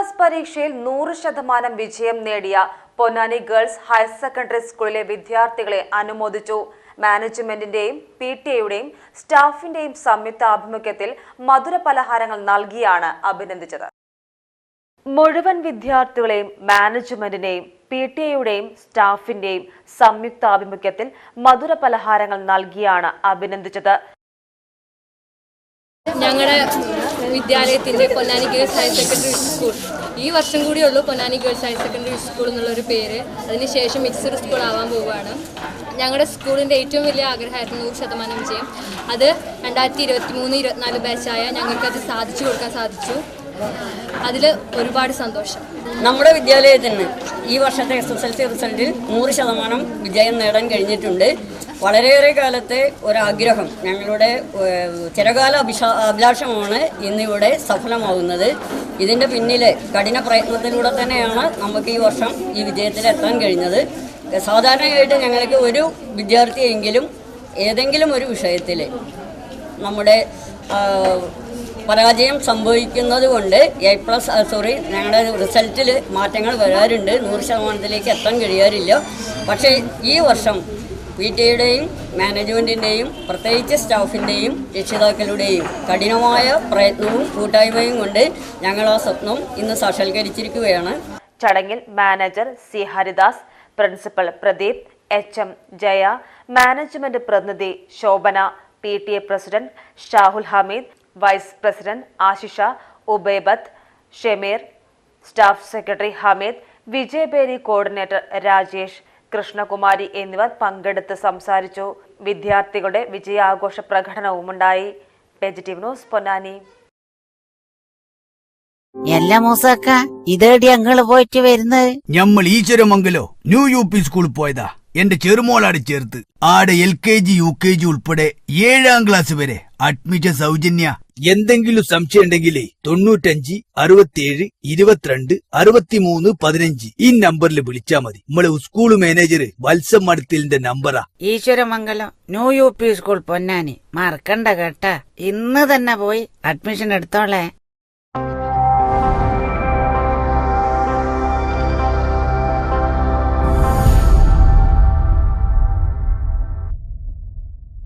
Class പരീക്ഷയിൽ 100% വിജയം നേടിയ പൊന്നാനി ഗേൾസ് ഹയർ സെക്കൻഡറി സ്കൂളിലെ വിദ്യാർത്ഥികളെ അനുമോദിച്ചു. മാനേജ്മെന്റിന്റെയും PTA-യുടെയും സ്റ്റാഫിന്റെയും സംയുക്ത ആഭിമുഖ്യത്തിൽ മധുര പലഹാരങ്ങൾ നൽകിയാണ് അഭിനന്ദിച്ചത്. മുഴുവൻ വിദ്യാർത്ഥികളെയും മാനേജ്മെന്റിന്റെയും PTA-യുടെയും സ്റ്റാഫിന്റെയും സംയുക്ത ആഭിമുഖ്യത്തിൽ മധുര പലഹാരങ്ങൾ നൽകിയാണ് അഭിനന്ദിച്ചത്. ഞങ്ങളുടെ വിദ്യാലയത്തിൻ്റെ Ponnani girls higher secondary school ഈ വർഷം കൂടിയുള്ളൂ Ponnani girls higher secondary school എന്നുള്ളൊരു പേര്. അതിനുശേഷം മിക്സഡ് സ്കൂൾ ആവാൻ പോവുകയാണ്. ഞങ്ങളുടെ സ്കൂളിൻ്റെ ഏറ്റവും വലിയ ആഗ്രഹമായിരുന്നു 100% വിജയം. അത് 2023-24 ബാച്ചായ ഞങ്ങൾക്കത് സാധിച്ചു കൊടുക്കാൻ സാധിച്ചു. അതിൽ ഒരുപാട് സന്തോഷം. നമ്മുടെ വിദ്യാലയത്തിന് ഈ വർഷത്തെ SSLC റിസൾട്ടിൽ 100% വിജയം നേടാൻ കഴിഞ്ഞിട്ടുണ്ട്. വളരെയേറെ കാലത്തെ ഒരാഗ്രഹം, ഞങ്ങളുടെ ചിരകാല അഭിലാഷമാണ് ഇന്നിവിടെ സഫലമാകുന്നത്. ഇതിൻ്റെ പിന്നിലെ കഠിന പ്രയത്നത്തിലൂടെ തന്നെയാണ് നമുക്ക് ഈ വർഷം ഈ വിജയത്തിലെത്താൻ കഴിഞ്ഞത്. സാധാരണയായിട്ട് ഞങ്ങൾക്ക് ഒരു വിദ്യാർത്ഥിയെങ്കിലും ഏതെങ്കിലും ഒരു വിഷയത്തിൽ നമ്മുടെ പരാജയം സംഭവിക്കുന്നത് കൊണ്ട് ഞങ്ങളുടെ റിസൾട്ടിൽ മാറ്റങ്ങൾ വരാറുണ്ട്. 100%ലേക്ക് എത്താൻ കഴിയാറില്ല. പക്ഷേ ഈ വർഷം PTA-യുടെയും മാനേജ്മെൻറ്റിൻ്റെയും പ്രത്യേകിച്ച് സ്റ്റാഫിൻ്റെയും രക്ഷിതാക്കളുടെയും കഠിനമായ പ്രയത്നവും കൂട്ടായ്മയും കൊണ്ട് ഞങ്ങൾ ആ സ്വപ്നം ഇന്ന് സാക്ഷാത്കരിച്ചിരിക്കുകയാണ്. ചടങ്ങിൽ manager C. Haridas, principal Pradeep, HM Jaya, management പ്രതിനിധി Shobhana, PTA president Shahul Hameed, vice president Ashisha, Ubaibath, Shameer, staff secretary Hameed, Vijayabheri coordinator Rajesh, Krishnakumari എന്നിവർ പങ്കെടുത്ത് സംസാരിച്ചു. വിദ്യാർത്ഥികളുടെ വിജയാഘോഷ പ്രകടനവുമുണ്ടായി. PGTV news Ponnani. എല്ലാ മൂസക്ക ഇതേടി ഞങ്ങള് പോയിട്ട് വരുന്നത്? ഞമ്മൾ ഈശ്വരമംഗലോ ന്യൂ UP സ്കൂളിൽ പോയതാ. എന്റെ ചെറുമോളാട് ചേർത്ത് ആടെ LKG UKG ഉൾപ്പെടെ 7ാം ക്ലാസ് വരെ അഡ്മിഷൻ സൗജന്യ. എന്തെങ്കിലും സംശയം ഉണ്ടെങ്കിലേ 95 67 22 63 15 ഈ നമ്പറിൽ വിളിച്ചാ മതി. നമ്മളെ സ്കൂൾ മാനേജർ വത്സം മടത്തിലിന്റെ നമ്പറാ. Eswaramangalam new UP school Ponnani. മറക്കണ്ട കേട്ടാ, ഇന്ന് തന്നെ പോയി അഡ്മിഷൻ എടുത്തോളേ.